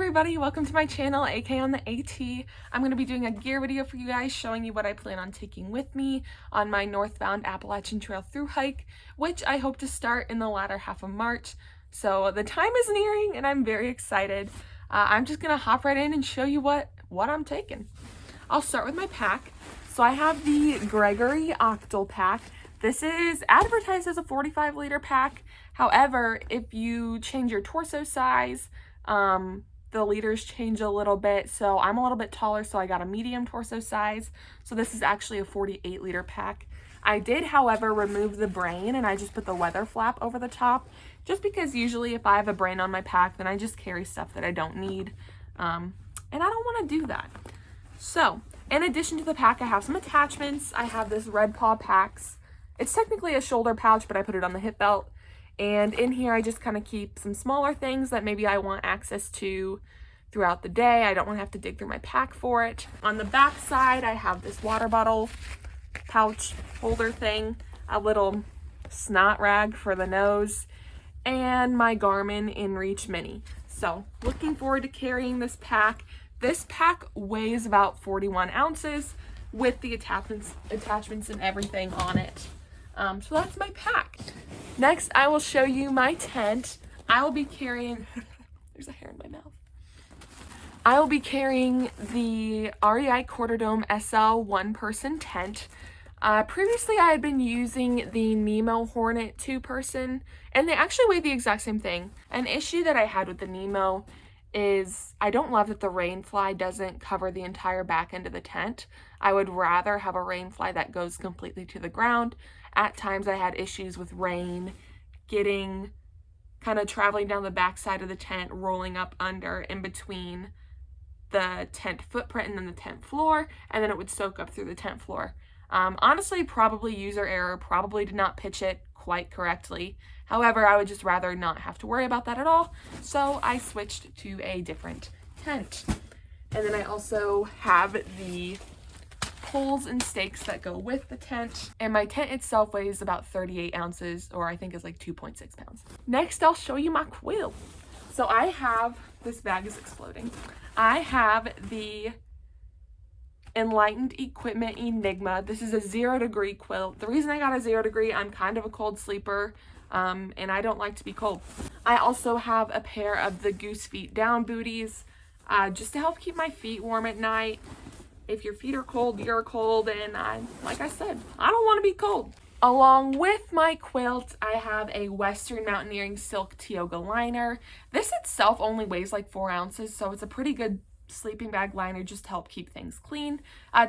everybody, welcome to my channel, AK on the AT. I'm going to be doing a gear video for you guys showing you what I plan on taking with me on my northbound Appalachian Trail through hike, which I hope to start in the latter half of March. So the time is nearing and I'm very excited. I'm just going to hop right in and show you what I'm taking. I'll start with my pack. So I have the Gregory Octal pack. This is advertised as a 45-liter pack. However, if you change your torso size, the liters change a little bit. So I'm a little bit taller, so I got a medium torso size. So this is actually a 48-liter pack. I did, however, remove the brain and I just put the weather flap over the top, just because usually if I have a brain on my pack, then I just carry stuff that I don't need. And I don't want to do that. So in addition to the pack, I have some attachments. I have this Red Paw Packs. It's technically a shoulder pouch, but I put it on the hip belt. And in here, I just kind of keep some smaller things that maybe I want access to throughout the day. I don't want to have to dig through my pack for it. On the back side, I have this water bottle pouch holder thing, a little snot rag for the nose, and my Garmin InReach Mini. So looking forward to carrying this pack. This pack weighs about 41 ounces with the attachments and everything on it. So that's my pack. Next, I will show you my tent. I will be carrying, there's a hair in my mouth. I will be carrying the REI Quarterdome SL one-person tent. Previously, I had been using the Nemo Hornet two-person, and they actually weigh the exact same thing. An issue that I had with the Nemo is I don't love that the rain fly doesn't cover the entire back end of the tent. I would rather have a rain fly that goes completely to the ground. At times I had issues with rain getting kind of traveling down the back side of the tent, rolling up under in between the tent footprint and then the tent floor, and then it would soak up through the tent floor. Honestly, probably user error, probably did not pitch it quite correctly. However, I would just rather not have to worry about that at all, so I switched to a different tent. And then I also have the poles and stakes that go with the tent, and my tent itself weighs about 38 ounces, or I think is like 2.6 pounds. Next, I'll show you my quilt. So I have, this bag is exploding. I have the Enlightened Equipment Enigma. This is a 0-degree quilt. The reason I got a 0-degree, I'm kind of a cold sleeper, and I don't like to be cold. I also have a pair of the Goose Feet down booties, just to help keep my feet warm at night. If your feet are cold, you're cold, and like I said, I don't want to be cold. Along with my quilt, I have a Western Mountaineering Silk Tioga liner. This itself only weighs like 4 ounces, so it's a pretty good sleeping bag liner just to help keep things clean.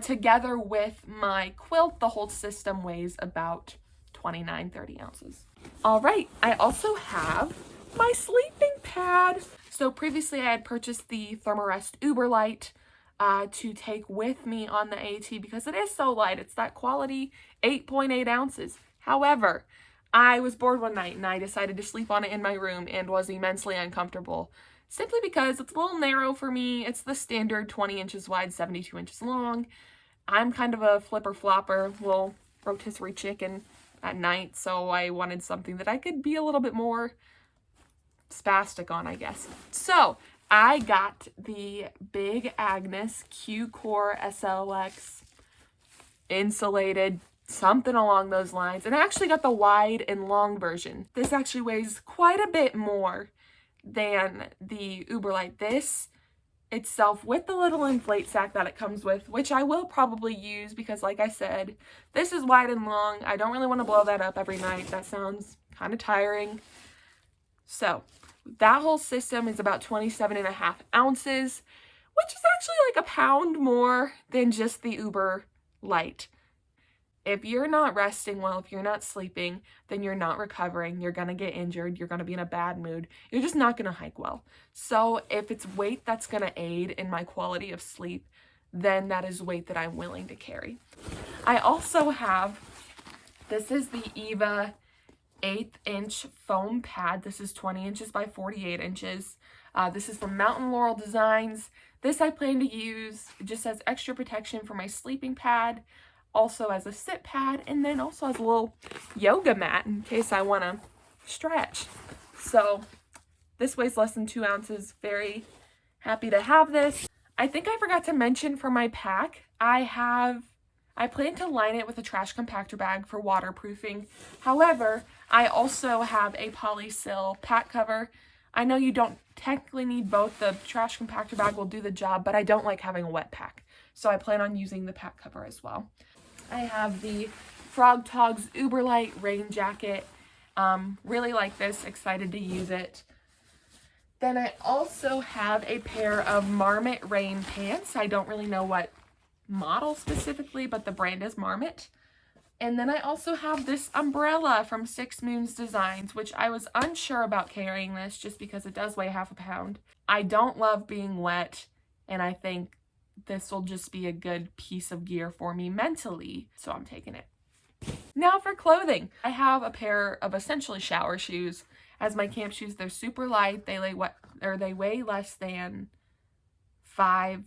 Together with my quilt, the whole system weighs about 29-30 ounces. All right, I also have my sleeping pad. So previously I had purchased the Therm-A-Rest Uber Light to take with me on the AT because it is so light. It's that quality 8.8 ounces. However, I was bored one night and I decided to sleep on it in my room and was immensely uncomfortable, simply because it's a little narrow for me. It's the standard 20 inches wide, 72 inches long. I'm kind of a flipper flopper, little rotisserie chicken at night, so I wanted something that I could be a little bit more spastic on, I guess. So I got the big Agnes Q Core Slx Insulated, something along those lines. And I actually got the wide and long version. This actually weighs quite a bit more than the Uber Light. This itself, with the little inflate sack that it comes with, which I will probably use because, like I said, this is wide and long. I don't really want to blow that up every night. That sounds kind of tiring. So that whole system is about 27.5 ounces, which is actually like a pound more than just the Uber Light. If you're not resting well, if you're not sleeping, then you're not recovering. You're going to get injured. You're going to be in a bad mood. You're just not going to hike well. So if it's weight that's going to aid in my quality of sleep, then that is weight that I'm willing to carry. I also have, this is the Eva 1/8 inch foam pad. This is 20 inches by 48 inches. This is from Mountain Laurel Designs. This I plan to use just as extra protection for my sleeping pad, also as a sit pad, and then also as a little yoga mat in case I want to stretch. So this weighs less than 2 ounces, very Happy to have this. I think I forgot to mention for my pack, I plan to line it with a trash compactor bag for waterproofing. However, I also have a polysil pack cover. I know you don't technically need both. The trash compactor bag will do the job, but I don't like having a wet pack. So I plan on using the pack cover as well. I have the Frog Togs Uberlight rain jacket. Really like this, excited to use it. Then I also have a pair of Marmot rain pants. I don't really know what model specifically, but the brand is Marmot. And then I also have this umbrella from Six Moons Designs, which I was unsure about carrying this just because it does weigh half a pound. I don't love being wet, and I think this will just be a good piece of gear for me mentally, so I'm taking it. Now for clothing. I have a pair of essentially shower shoes. As my camp shoes, they're super light. They weigh less than 5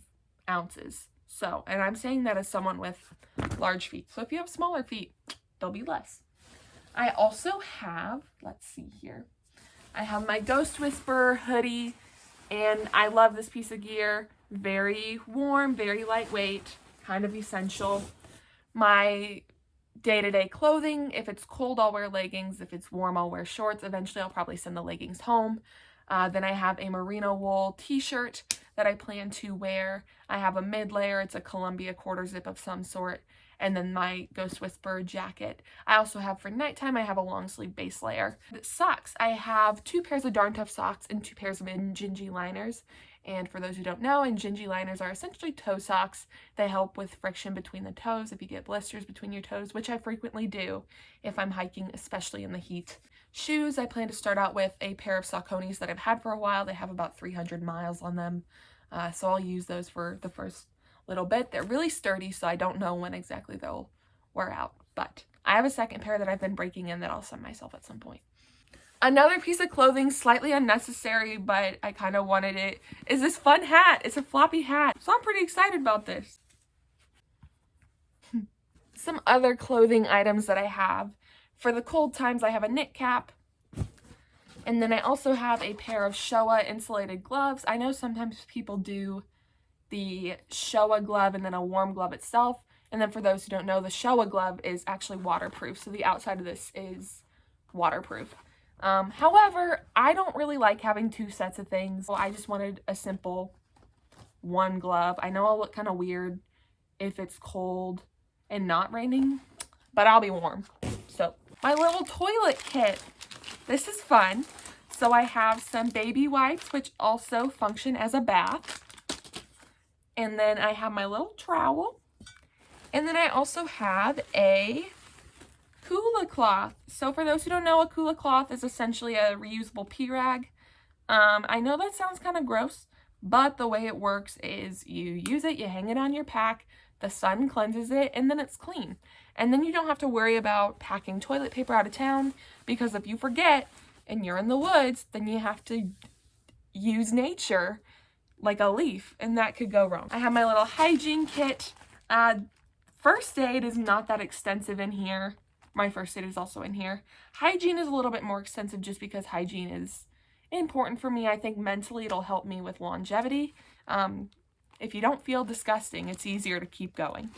ounces. So, and I'm saying that as someone with large feet. So if you have smaller feet, they'll be less. I also have, let's see here. I have my Ghost Whisperer hoodie, and I love this piece of gear. Very warm, very lightweight, kind of essential. My day-to-day clothing, if it's cold, I'll wear leggings. If it's warm, I'll wear shorts. Eventually, I'll probably send the leggings home. Then I have a merino wool t-shirt that I plan to wear. I have a mid-layer. It's a Columbia quarter zip of some sort. And then my Ghost Whisperer jacket. I also have for nighttime, I have a long sleeve base layer. The socks, I have 2 pairs of Darn Tough socks and 2 pairs of Injinji liners. And for those who don't know, Injinji liners are essentially toe socks. They help with friction between the toes if you get blisters between your toes, which I frequently do if I'm hiking, especially in the heat. Shoes, I plan to start out with a pair of Sauconys that I've had for a while. They have about 300 miles on them, so I'll use those for the first little bit. They're really sturdy, so I don't know when exactly they'll wear out, but I have a second pair that I've been breaking in that I'll send myself at some point. Another piece of clothing, slightly unnecessary, but I kind of wanted it, is this fun hat. It's a floppy hat, so I'm pretty excited about this. Some other clothing items that I have. For the cold times, I have a knit cap. And then I also have a pair of Showa insulated gloves. I know sometimes people do the Showa glove and then a warm glove itself. And then for those who don't know, the Showa glove is actually waterproof. So the outside of this is waterproof. However, I don't really like having 2 sets of things. So I just wanted a simple one glove. I know I'll look kind of weird if it's cold and not raining, but I'll be warm. So my little toilet kit. This is fun. So I have some baby wipes, which also function as a bath. And then I have my little trowel. And then I also have a Kula cloth. So for those who don't know, a Kula cloth is essentially a reusable pee rag. I know that sounds kind of gross, but the way it works is you use it, you hang it on your pack, the sun cleanses it, and then it's clean. And then you don't have to worry about packing toilet paper out of town, because if you forget and you're in the woods, then you have to use nature like a leaf, and that could go wrong. I have my little hygiene kit. First aid is not that extensive in here. My first aid is also in here. Hygiene is a little bit more extensive just because hygiene is important for me. I think mentally it'll help me with longevity. If you don't feel disgusting, it's easier to keep going.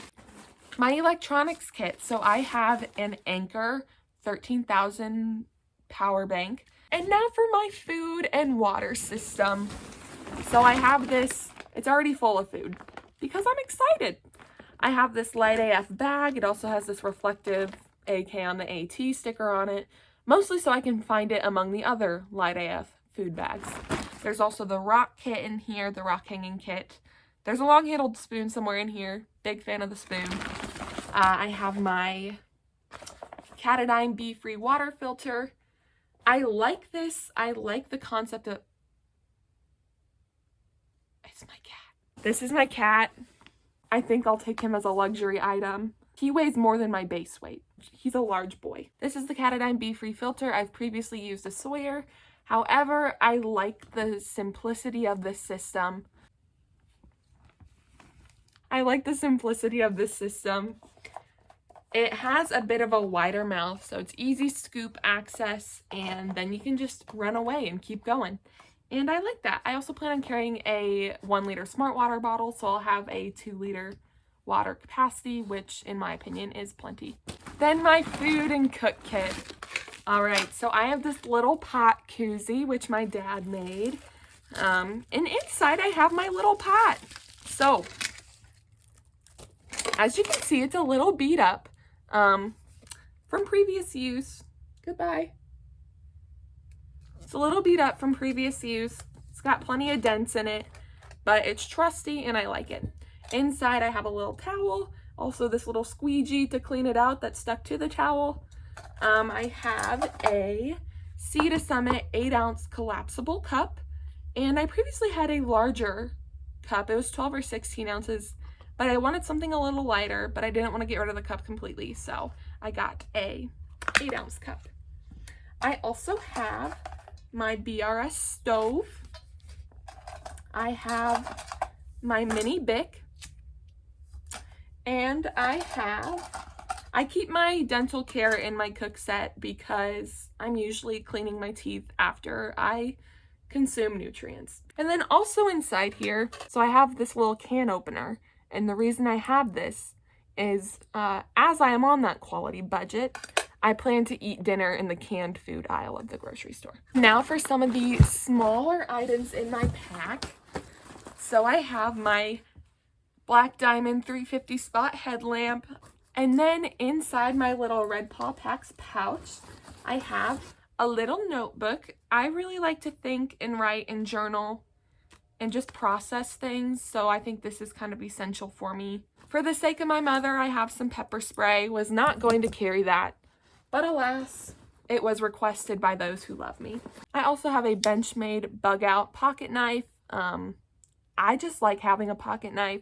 My electronics kit. So I have an Anker 13,000 power bank. And now for my food and water system. So I have this, it's already full of food because I'm excited. I have this Light AF bag. It also has this reflective AK on the AT sticker on it, mostly so I can find it among the other Light AF food bags. There's also the rock kit in here, the rock hanging kit. There's a long-handled spoon somewhere in here. Big fan of the spoon. I have my Catadyne bee-free water filter. I like this. I like the concept of... It's my cat. This is my cat. I think I'll take him as a luxury item. He weighs more than my base weight. He's a large boy. This is the Catadyne bee-free filter. I've previously used a Sawyer. However, I like the simplicity of this system. It has a bit of a wider mouth, so it's easy scoop access, and then you can just run away and keep going. And I like that. I also plan on carrying a 1 liter smart water bottle, so I'll have a 2 liter water capacity, which in my opinion is plenty. Then my food and cook kit. All right, so I have this little pot koozie, which my dad made. And inside I have my little pot. So, as you can see, it's a little beat up from previous use. Goodbye. It's a little beat up from previous use. It's got plenty of dents in it, but it's trusty and I like it. Inside I have a little towel, also this little squeegee to clean it out that's stuck to the towel. I have a Sea to Summit 8-ounce collapsible cup, and I previously had a larger cup. It was 12 or 16 ounces, but I wanted something a little lighter, but I didn't want to get rid of the cup completely, so I got a 8-ounce cup. I also have my BRS stove. I have my mini Bic, and I keep my dental care in my cook set because I'm usually cleaning my teeth after I consume nutrients. And then also inside here, so I have this little can opener, and the reason I have this is as I am on that quality budget, I plan to eat dinner in the canned food aisle of the grocery store. Now for some of the smaller items in my pack. So I have my Black Diamond 350 spot headlamp, and then inside my little Red Paw Packs pouch, I have a little notebook. I really like to think and write and journal and just process things, so I think this is kind of essential for me. For the sake of my mother, I have some pepper spray. Was not going to carry that, but alas, it was requested by those who love me. I also have a Benchmade bug out pocket knife. I just like having a pocket knife.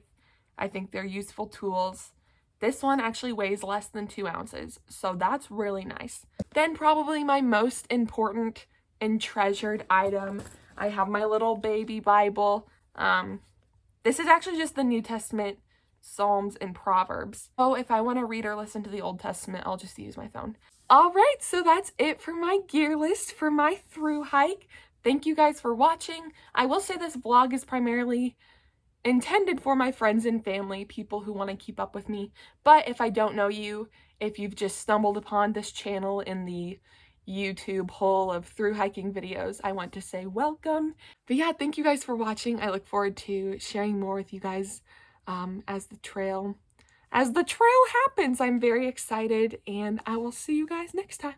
I think they're useful tools. This one actually weighs less than 2 ounces, so that's really nice. Then probably my most important and treasured item, I have my little baby Bible. This is actually just the New Testament, Psalms, and Proverbs. So if I want to read or listen to the Old Testament, I'll just use my phone. All right, so that's it for my gear list for my through hike. Thank you guys for watching. I will say this vlog is primarily intended for my friends and family, people who want to keep up with me. But if I don't know you, if you've just stumbled upon this channel in the YouTube hole of through hiking videos, I want to say welcome. But yeah, thank you guys for watching. I look forward to sharing more with you guys as the trail happens. I'm very excited, and I will see you guys next time.